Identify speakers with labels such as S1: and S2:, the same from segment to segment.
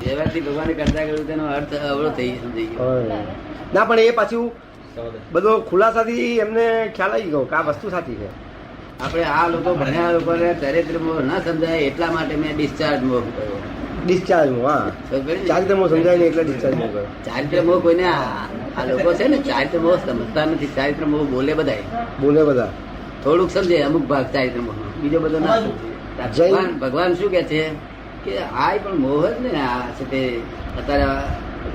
S1: વ્યવહારથી ભગવાને કરતા કર્યું તેનો અર્થ અવળો થઈ સમજી ગયો.
S2: ના પણ એ પાછું બધો ખુલાસાથી એમને ખ્યાલ આવી ગયો કે આ વસ્તુ સાચી છે.
S1: આપણે આ લોકો ભણ્યા લોકોને ચરિત્ર મોહ ન સમજાય એટલા માટે મેં ડિસ્ચાર્જ મોહ કર્યો.
S2: ડિસ્ચાર્જ હા ચારિત્ર મોહ સમજાય નહીં એટલે ડિસ્ચાર્જ મોહ કર્યો.
S1: ચારિત્ર મોહ કોઈને આ લોકો છે ને ચારિત્ર મોહ સમજતા નથી. ચારિત્ર મોહ બોલે બધા
S2: બોલે બધા
S1: થોડુંક સમજે અમુક ભાગ ચારિત્ર મોહ, બીજો બધો ના સમજે. ભગવાન શું કે છે કે આ પણ મોહ જ ને. આ છે તે અત્યારે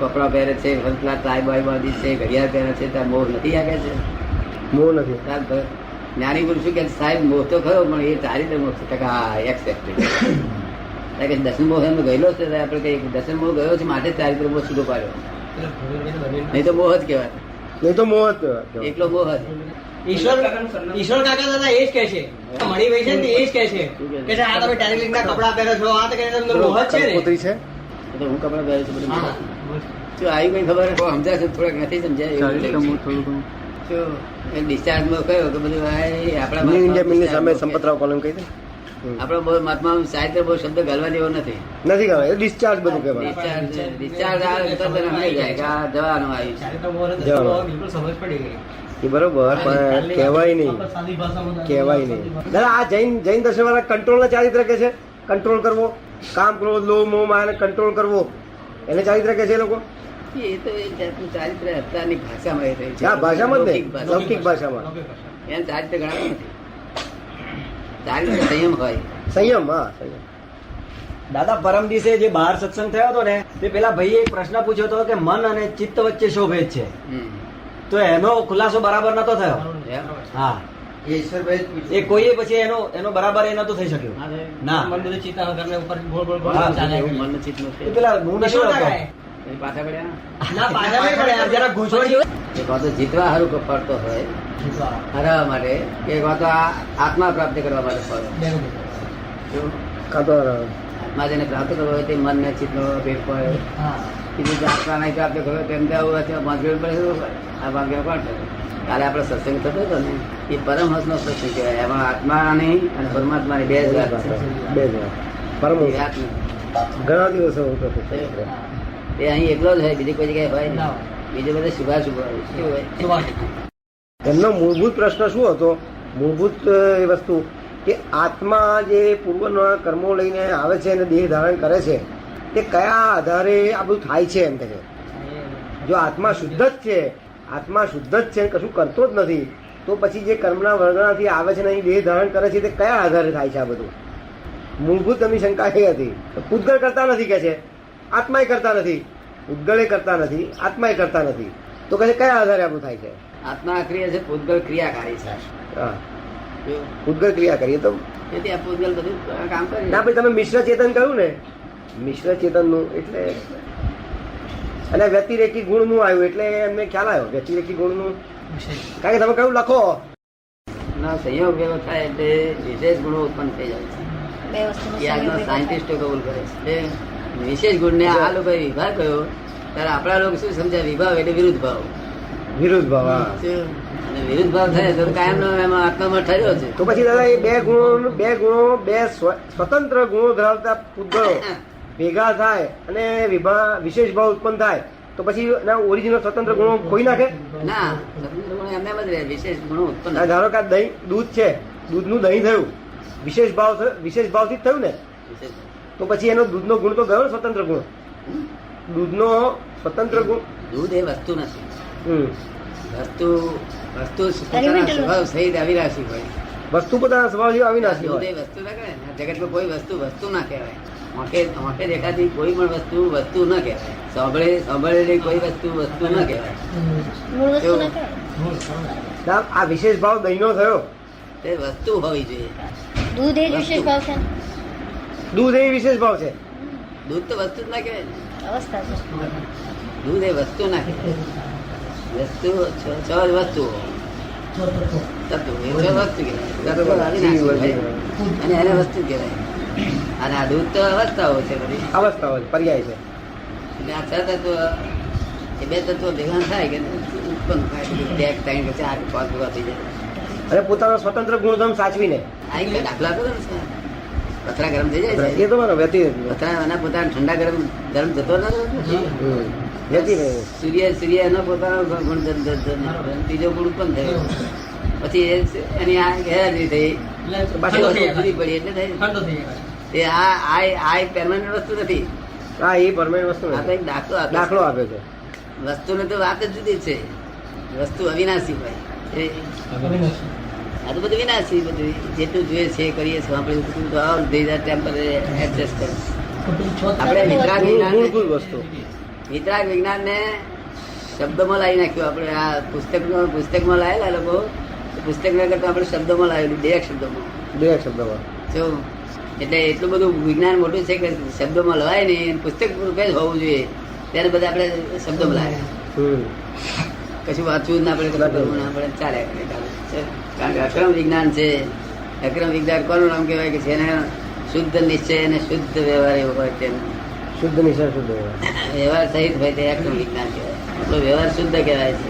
S1: કપડા પહેરે છે, ટાઈ બાઈ બાંધી છે, ઘડિયાળ પહેરે છે, ત્યાં મોહ નથી આ કે છે?
S2: મોહ નથી.
S1: જ્ઞાની ગુરુ શું કે સાહેબ મોહ તો ખરો પણ એ ચારિત્ર મોહ છે. એક્સેપ્ટેડ કે દસમ મોહ એમ ગયેલો છે. આપણે કઈ દસમ મોહ ગયો છે માટે ચારિત્ર મોહ છૂટો પાડ્યો, નહીં તો મોહ જ કહેવાય.
S2: નહીં તો મોહ જ
S1: એકલો મોહ જ.
S3: ઈશ્વર કાકા દાદા એ જ કહે છે, મળી વહી છે ને એ જ કહે છે કે આ તમે ટેલિલિંક ના કપડા પહેરો છો, આ તો કે તમને મોહ જ છે ને.
S2: કંકોત્રી છે
S1: તો હું કપડા પહેરું છું બધું શું આવી કઈ ખબર સમજાય છે? થોડાક નથી સમજાય ડિસ્ચાર્જ માં કયો કે બધું આપણા
S2: ઇન્ડિયા મિલની સામે સંપતરાવ કોલમ કહી દે.
S1: આપડો બહુ મહાત્મા સાહિત્ય બહુ શબ્દ ગાલવા જેવો નથી.
S2: નથી કહેવાય એ ડિસ્ચાર્જ બધું કહેવાય.
S1: ડિસ્ચાર્જ આવે તો તને સમજાઈ જાય કે આ જવાનું આવ્યું છે.
S3: બિલકુલ સમજ પડી ગઈ.
S2: એ બરોબર પણ કહેવાય નહીં, કહેવાય નહીં. દાદા આ જૈન દર્શન વાળા કંટ્રોલ ના ચારિત્ર કે છે, કંટ્રોલ કરવો, કામ કરવો, લોભ મોહ માયાને કંટ્રોલ કરવો, એને ચારિત્ર કે છે એ લોકો.
S1: એ તો એ જાતનું ચારિત્ર અત્યારની ભાષામાં એ થઈ છે.
S2: હા ભાષામાં જ નહીં, લૌકિક ભાષામાં
S1: એને ચારિત્ર ગણાતું નથી. ચારિત્ર સંયમ હોય.
S2: સંયમ. હા સંયમ.
S4: દાદા પરમ દિવસે જે બહાર સત્સંગ થયો હતો ને તે પેલા ભાઈએ એક પ્રશ્ન પૂછ્યો હતો કે મન અને ચિત્ત વચ્ચે શું ભેદ છે, તો એનો ખુલાસો બરાબર નતો થયો. હા એ કોઈએ પછી એનો બરાબર એ નતો થઈ શક્યો. ના
S3: મન બધું ચિત્ત અહંકારને ઉપર ગોળ ગોળ ગોળ
S4: હા,
S3: ચાલે.
S1: એવું મન ચિત્ત
S4: એ
S1: નથી.
S4: પેલા હું નશો હતો.
S1: એ પાછા પડ્યા
S3: ના પાછા નહીં પડ્યા, જરા ગૂંચવણ
S1: એ કાં તો જીતવા સારું પડતો હોય, હરાવવા માટે, કે કાં તો આત્મા પ્રાપ્ત કરવા માટે ફરો.
S2: કાં તો
S1: આત્મા જેને પ્રાપ્ત કરવો હોય તે મન ને ચિત્ત નો ભેદ પડે. કીધું કે આત્મા નહીં પ્રાપ્ત કર્યો તેમ બાંધવી પડે. આ બાંધવા કોણ છે? કાલે આપણે સત્સંગ થતો હતો ને એ પરમહંસ નો સત્સંગ કહેવાય. એમાં આત્માની અને પરમાત્માની બે જ વાત છે.
S2: બે જ પરમ
S1: એ વાત નથી.
S2: ઘણા દિવસો હતો
S1: એ અહીં એકલો જ હોય, બીજી કોઈ જગ્યાએ હોય નહીં. બીજું બધે શુભાશુભ હોય. શું હોય?
S2: એમનો મૂળભૂત પ્રશ્ન શું હતો? મૂળભૂત એ વસ્તુ કે આત્મા જે પૂર્વના કર્મો લઈને આવે છે અને દેહ ધારણ કરે છે તે કયા આધારે આ બધું થાય છે એમ કે છે. જો આત્મા શુદ્ધ જ છે, આત્મા શુદ્ધ જ છે, કશું કરતો જ નથી, તો પછી જે કર્મના વર્ગણાથી આવે છે ને અહીં દેહ ધારણ કરે છે તે કયા આધારે થાય છે આ બધું? મૂળભૂત એમની શંકા એ હતી. પૂતગળ કરતા નથી કે છે, આત્માએ કરતા નથી, પૂતગળે કરતા નથી, આત્માએ કરતા નથી, તો કહે છે કયા આધારે આ બધું થાય છે?
S1: આત્મા અક્રિય છે, પૂતગલ ક્રિયાકારી છે.
S2: હા પૂતગળ ક્રિયા કરીએ તો
S1: તેથી આ પૂતગલ બધું કામ કરે.
S2: ના ભાઈ તમે મિશ્ર ચેતન કહ્યું ને, મિશ્ર ચેતનનું એટલે અને વ્યતિરેકી ગુણનું આવ્યું એટલે એમને ખ્યાલ આવ્યો વ્યતિરેકી ગુણનું. કારણ કે તમે કહ્યું લખો
S1: ના સંયોગ એવો થાય એટલે વિશેષ ગુણો ઉત્પન્ન થઈ જાય છે. એ આજના સાયન્ટિસ્ટો કબૂલ કરે છે. વિશેષ ગુણને આ લોકોએ વિભાગ કયો ત્યારે આપણા લોકો શું સમજાય? વિભાવ એટલે વિરુદ્ધ ભાવ.
S2: વિરુદ્ધ ભાવ. હા
S1: અને વિરુદ્ધ ભાવ થાય તો કાયમ એમાં આત્મામાં ઠર્યો છે.
S2: તો પછી દાદા એ બે સ્વતંત્ર ગુણો ધરાવતા પૂતગળો ભેગા થાય અને વિશેષ ભાવ ઉત્પન્ન થાય તો પછી ઓરિજિનલ સ્વતંત્ર ગુણો ખોઈ નાખે?
S1: ના, સ્વતંત્ર ગુણો એમ જ રહે. વિશેષ ગુણો ઉત્પન્ન.
S2: ધારો કે દહીં દૂધ છે, દૂધનું દહીં થયું, વિશેષ ભાવથી જ થયું ને, તો પછી એનો દૂધનો ગુણ તો ગયો ને, સ્વતંત્ર ગુણ. દૂધનો સ્વતંત્ર ગુણ.
S1: દૂધ એ વસ્તુ નથી. વસ્તુ પોતાના સ્વભાવ સહિત અવિનાશી હોય.
S2: વસ્તુ પોતાના સ્વભાવ અવિનાશી
S1: દૂધ
S2: હોય.
S1: એ વસ્તુ ના કહેવાય. જગતમાં કોઈ વસ્તુ ના કહેવાય. આંખે દેખાતી કોઈ પણ વસ્તુ ના કહેવાય. સાંભળેલી કોઈ વસ્તુ ના કહેવાય.
S2: આ વિશેષ ભાવ દહીંનો થયો
S1: તે વસ્તુ હોવી જોઈએ.
S5: દૂધ એ જ વિશેષ ભાવ છે.
S2: દૂધ એ વિશેષ ભાવ છે.
S1: દૂધ તો વસ્તુ જ ના કહેવાય.
S5: અવસ્થા છે.
S1: દૂધ એ વસ્તુ ના કહેવાય. વસ્તુ છ વસ્તુઓ તત્વો એ છ વસ્તુ કહેવાય. તત્વો અવિનાશી હોય અને એને વસ્તુ કહેવાય. અને આ દૂધ તો અવસ્થાઓ છે બધી.
S2: અવસ્થાઓ પર્યાય છે.
S1: એટલે આ છ તત્વો એ બે તત્વો ભેગા થાય કે ઉત્પન્ન થાય. 2, 3, 4, 5 ભેગા થઈ જાય.
S2: અને પોતાનો સ્વતંત્ર ગુણધર્મ સાચવીને
S1: આ એક દાખલા તો પથરા ગરમ થઈ જાય
S2: એ
S1: છે
S2: તો મારો વ્યતી
S1: પથરા એના પોતાના ઠંડા ગરમ જતો નથી.
S2: વ્યતી રહે
S1: સૂર્ય એનો પોતાનો ગુણ ત્રીજો ગુણ ઉત્પન્ન થયો, પછી એની આ ગેરહાજરી થઈ, પાછી વસ્તુ જુદી પડી એટલે થઈ.
S3: ઠંડો થઈ જાય.
S1: એ આ એક permanent વસ્તુ નથી.
S2: હા એ પરમેનન્ટ વસ્તુ
S1: આ તો
S2: નથી.
S1: એક દાખલો આપે છે.
S2: દાખલો આપ્યો છે.
S1: વસ્તુની તો વાત જ જુદી છે. વસ્તુ અવિનાશી ભાઈ. આ તો બધું વિનાશી, બધું જેટલું જોઈએ છે એ કરીએ છીએ આપણે. ટેમ્પરરી એડજસ્ટ કરે. આપણે વિતરાગ
S2: મૂળભૂત વસ્તુ
S1: વિતરાગ વિજ્ઞાન ને શબ્દોમાં લાવી નાખ્યું. આપણે આ પુસ્તકમાં લાવેલા લોકો, પુસ્તક ના કરતા આપણે શબ્દોમાં લાવેલું, બે શબ્દોમાં.
S2: બે શબ્દમાં
S1: જો એટલે એટલું બધું વિજ્ઞાન મોટું છે કે શબ્દોમાં લવાય નહીં, પુસ્તક રૂપે જ હોવું જોઈએ. ત્યારે બધા આપણે શબ્દોમાં લાવ્યા, કશું વાંચવું જ ના પડે, કશું કરવું ના પડે, ચાલ્યા કરે કામ. કારણ કે અક્રમ વિજ્ઞાન છે. અક્રમ વિજ્ઞાન કોનું નામ કહેવાય કે જેને શુદ્ધ નિશ્ચય અને શુદ્ધ વ્યવહાર એવો હોય તેમ
S2: શુદ્ધ નિશા શુદ્ધ
S1: વ્યવહાર સહિત હોય તે અક્રમ વિજ્ઞાન કહેવાય. આપણો વ્યવહાર શુદ્ધ કહેવાય છે.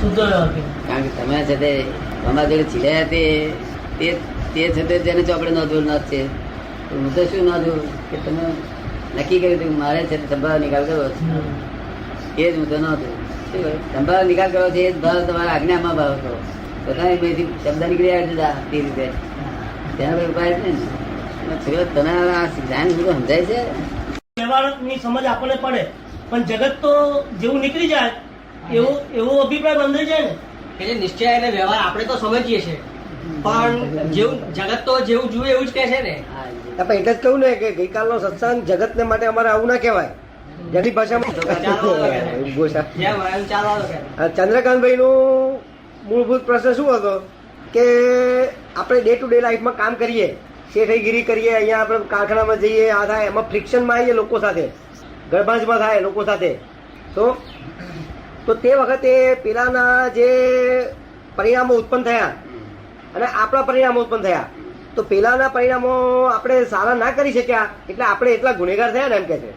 S1: શું કહ્યું? કારણ કે તમે છે તે અમારા જોડે છીડ્યા તે છે તે જેને ચોપડે નોંધવું ન છે. હું તો શું નોંધું કે તમે નક્કી કર્યું હતું કે મારે છે સંભાવ નિકાલ કરવો છે, એ જ હું તો નોંધું. શું કહ્યું? સંભાવ નિકાલ કરવો છે એ જ ભાવ તમારા આજ્ઞામાં ભાવ હતો. પોતાની બેથી શબ્દ નીકળી આવે જુદા તે રીતે તેના કોઈ ઉપાય જ નહીં ને. તને આ જ્ઞાન બધું સમજાય છે.
S6: વ્યવહારની સમજ આપણને પડે, પણ જગત તો જેવું નીકળી જાય એવો અભિપ્રાય બંધાઈ જાય ને
S3: કે જે નિશ્ચય અને વ્યવહાર આપણે તો સમજીએ છીએ, પણ જેવું જગત તો જેવું જુએ એવું જ કહે છે ને.
S1: હા,
S2: આપણે એટલે જ કહું ને કે ગઈકાલનો સત્સંગ જગતને માટે અમારે આવું ના કહેવાય. જેની ભાષામાં ઘોષા.
S3: જેમ એમ ચાલવાનું કહે.
S2: ચંદ્રકાંતભાઈ નું મૂળભૂત પ્રશ્ન શું હતો કે આપણે ડે ટુ ડે લાઈફમાં કામ કરીએ, શેઠઈગીરી કરીએ, અહીંયા આપણે કારખાનામાં જઈએ, આ થાય, એમાં ફ્રિક્શનમાં આવીએ લોકો સાથે, ગળભાંજમાં થાય લોકો સાથે, તો તે વખતે પેલાના જે પરિણામો ઉત્પન્ન થયા અને આપણા પરિણામો ઉત્પન્ન થયા, તો પેલાના પરિણામો આપણે સારા ના કરી શક્યા એટલે આપણે એટલા ગુનેગાર થયા ને એમ કે છે.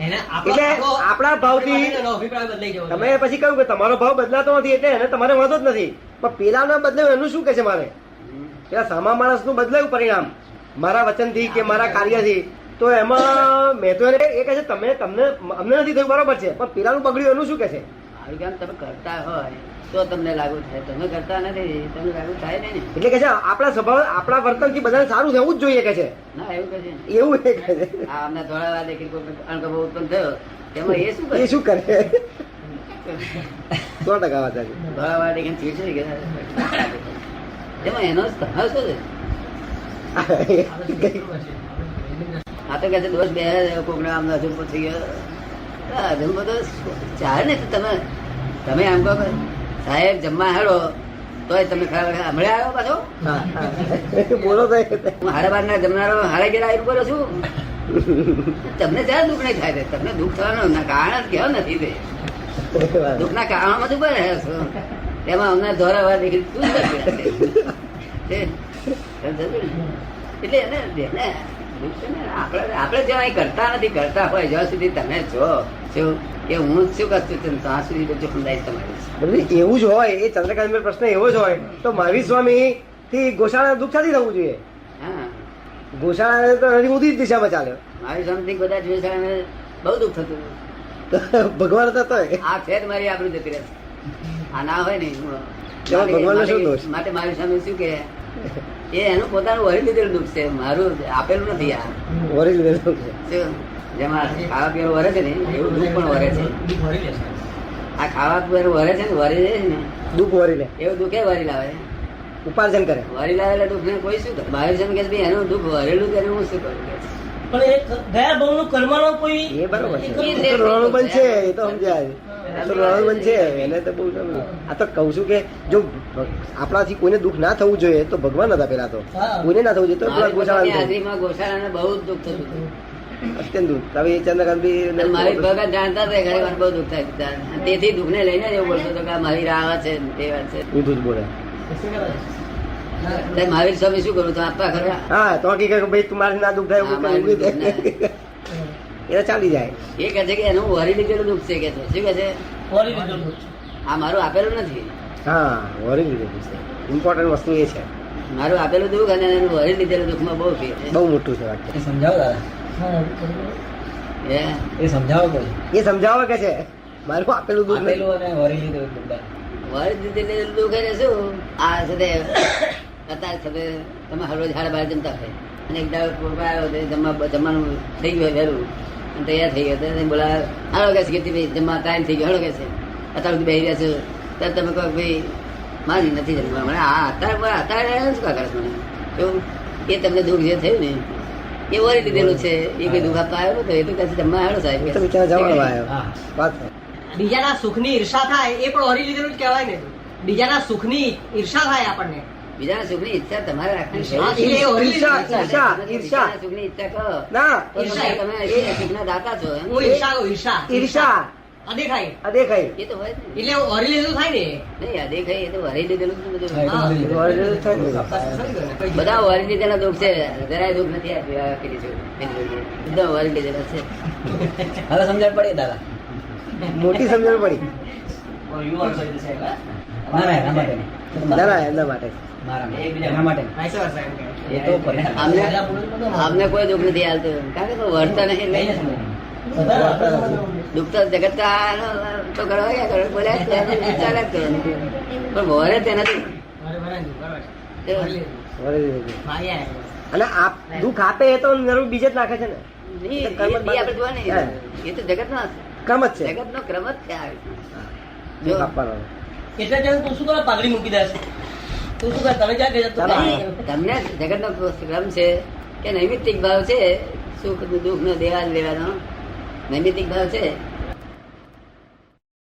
S3: એને
S2: એટલે આપણા ભાવથી
S3: એનો અભિપ્રાય બદલાઈ જવો
S2: તમે પછી કહ્યું કે તમારો ભાવ બદલાતો નથી એટલે એને તમારે વાંધો જ નથી, પણ પેલાના બદલાયું એનું શું કે છે મારે? પેલા સામા માણસનું બદલાયું પરિણામ મારા વચનથી કે મારા કાર્યથી, તો એમાં મેં તો એને એ કહે છે તમને અમને નથી થયું બરોબર છે, પણ પેલાનું બગડ્યું એનું શું કે છે?
S1: આવી કામ તમે કરતા હોય તો તમને લાગુ થાય, તમે કરતા નથી તમને લાગુ થાય નહીં ને.
S2: એટલે કે છે આપણા સ્વભાવ આપણા વર્તનથી બધાને સારું થવું જ જોઈએ કે છે,
S1: ના એવું કહે છે.
S2: એવું એ કહે છે.
S1: આ અમને થોડા વાર દેખી કોઈ અણગમો ઉત્પન્ન થયો તેમાં એ શું કરે?
S2: એ શું કરે? 100% વાત છે.
S1: થોડા વાર દેખીને ચીડશે કે તેમાં એનો જ ભાવ શું છે? આ તો કહે છે દોષ બે કોકના આમ અજુબો થઈ ગયો, અજુબો તો ચાલે ને. તમે આમ કહો સાહેબ જમવા હેડો તોય તમે ખરા હમણાં આવ્યો પાછો.
S2: બોલો તો
S1: હું 12:30 ના જમનારો 11:30 આવી બોલો છું. તમને જ્યાં દુઃખ નહીં થાય, તમને દુઃખ થવાનું કારણ જ કેવો નથી. તે દુઃખ ના કારણોમાં ઉભા રહ્યા છો, તેમાં અમને ધોરાવા દેખી શું કરશે? એટલે એને દુઃખ છે ને આપણે જ્યાં અહીં કરતા નથી, કરતા હોય જ્યાં સુધી તમે છો શું કે હું શું કરતું ત્યાં સુધી બધું સમજાય તમારી.
S2: બધું એવું જ હોય. એ ચંદ્રકાંત પ્રશ્ન એવો જ હોય તો મહાવીર સ્વામી થી ગોશાળા દુઃખ નથી થવું જોઈએ.
S1: હા,
S2: ગોશાળા તો નથી ઊંધી જ દિશામાં ચાલે.
S1: મારી સમથિંગ બધા જોઈ સામે બહુ દુઃખ થતું.
S2: ભગવાન થતો
S1: આ ફેર મારી આપણું જતી રહેશે. આ ના હોય ને
S2: ભગવાનનો શું દોષ?
S1: માટે મારી સામે શું કે એ એનું પોતાનું વરી લીધેલું દુઃખ છે, મારું આપેલું નથી. આ
S2: વરી લીધેલું છે.
S1: શું જેમાં ખાવા પીવાનું વરે છે ને એવું દુઃખ પણ વરે છે. આ ખાવા પીવાનું વરે છે ને વરી જાય ને
S2: દુઃખ વરી લે,
S1: એવું દુઃખ એ વરી લાવે.
S2: ઉપાર્જન કરે.
S1: વરી લાવેલા દુઃખ ને કોઈ શું કરે? મારી સામે કે ભાઈ એનું દુઃખ વરેલું તેને હું શું કરું કે છે.
S6: પણ એ ગયા ભાવનું કર્મનો કોઈ
S2: એ બરોબર છે. એ તો રોણું બંધ છે, એ તો સમજાય. એ તો રોણું બંધ છે, એને તો બહુ સમજ. આ તો કઉ છું કે જો આપણાથી કોઈને દુઃખ ના થવું જોઈએ તો ભગવાન હતા પેલા તો, કોઈને ના થવું જોઈએ તો
S1: મારી પોતાની
S2: ગોશાળા
S1: હાજરીમાં ગોશાળાને બહુ જ દુઃખ થતું હતું.
S2: અત્યંત દુઃખ. હવે એ ચંદ્રકાંત
S1: મારી ભગત જાણતા હતા ઘણી વાર બહુ દુઃખ થાય. તેથી દુઃખ ને લઈને એવું બોલતો હતો કે આ મહાવીર આવા છે તે વાત છે.
S2: ઊંધું જ બોલે.
S1: મહાવીર સ્વામી શું કરું તો આપવા ખરા?
S2: હા તો હકીકત ભાઈ તમારે ના દુઃખ થાય એવું ઊભી થાય. એ ચાલી જાય.
S1: એ કહે છે કે એનું વરી લીધેલું દુઃખ છે કે છે. શું કહે છે?
S6: વળી લીધેલું છે.
S1: આ મારું આપેલું નથી.
S2: હા વરી લીધેલું છે. ઇમ્પોર્ટન્ટ વસ્તુ એ છે.
S1: મારું આપેલું દુઃખ અને એનું વળી લીધેલું દુઃખમાં બહુ ફેર છે.
S2: બહુ મોટું છે વાક્ય.
S4: એ સમજાવો દાદા,
S1: હે?
S4: એ સમજાવો કોઈ
S2: એ સમજાવે કે છે મારું આપેલું દુઃખ નહીં.
S4: આપેલું અને વરી લીધું બધા.
S1: વળી લીધેલું દુઃખ એટલે શું? આ સાથે અત્યારે સાથે તમે હળવો ઝાડ બહાર જમતા હોય અને એક દાડો કોઈ આવ્યો તો જમવાનું થઈ ગયું વહેલું અને તૈયાર થઈ ગયો તો બોલા હાલો કે છે કીર્તિભાઈ જમવા ટાઈમ થઈ ગયો હાલો કે છે અત્યાર સુધી બેસી રહ્યા છો ત્યારે તમે કહો ભાઈ મારી નથી જમવા મને અત્યારે શું કા કરે છે મને એવું એ તમને દુઃખ જે થયું ને એ વળી લીધેલું છે એ કઈ દુઃખ આપવા આવ્યો નતો એ તો કહે છે જમવા આવ્યો સાહેબ
S2: એ તો બિચારા જવાબ આવ્યો
S4: હા.
S2: વાત છે.
S3: બીજાના સુખની ઈર્ષા થાય એ પણ વરી લીધેલું જ કહેવાય ને. બીજાના સુખની ઈર્ષા થાય આપણને.
S1: બીજાના સુખની ઈચ્છા તમારે રાખવાની છે.
S3: હા, એટલે એ વળી
S2: ઈર્ષા,
S3: લીધેલું જ છે.
S2: ઈર્ષા.
S1: બીજાના સુખની ઈચ્છા કરો
S2: ના
S1: તો તમે સુખના દાતા છો એમ.
S3: હું ઈર્ષા કહું, ઈર્ષા.
S2: ઈર્ષા
S3: અદેખાઈ.
S2: અદેખાઈ
S1: એ તો હોય જ ને.
S3: એટલે વરી લીધેલું થાય ને.
S1: નહીં દેખાય એ તો વરી લીધેલું જ ને બધું.
S4: હા, એ તો
S3: હા.
S4: વરી લીધું.
S2: વળી થાય ને.
S1: બધા વરી લીધેલા દુઃખ છે જરાય દુઃખ નથી આપેલી છું બધા વરી લીધેલા છે.
S4: હવે સમજણ પડી દાદા?
S2: મોટી સમજણ પડી.
S4: ના ના એના માટે નહીં.
S2: ના ના એમના માટે
S4: મારા માટે. એના માટે નહીં.
S3: vice versa એમ કહેવાય.
S4: એ તો પરિણામ.
S1: આમને કોઈ દુઃખ નથી હાલતું કારણ કે વર્તા નહીં
S4: લઈને
S1: એટલે
S4: સમજણ.
S1: દુઃખ તો જગત તો કરવા ગયા કરો બોલ્યા જ કરે, ચાલ્યા જ કરે. પણ વરે તે નથી.
S3: બરાબર ને? બરાબર.
S1: તે
S3: વરી લીધું.
S2: વળી દીધું.
S3: ભાગ્યા.
S2: અને આપ દુઃખ આપે એ તો જરૂર બીજે જ નાખે છે ને
S1: નહીં,
S2: એ તો કર્મ જ
S1: એ આપણે જોવા નહીં.
S2: હા.
S1: એ તો જગત નો
S2: ક્રમ જ છે
S1: જગત નો ક્રમ જ છે આ.
S2: દુઃખ આપવાનો.
S6: એટલે ત્યારે તું શું કરે પાઘડી મૂકી દે છે? તું શું કરે તમે ક્યાં ગયા
S2: ચાલો.
S1: તમને જગત નો ક્રમ છે કે નૈમિત્તિક ભાવ છે સુખ દુઃખ નો દેવા લેવાનો નૈમિત્તિક ભાવ છે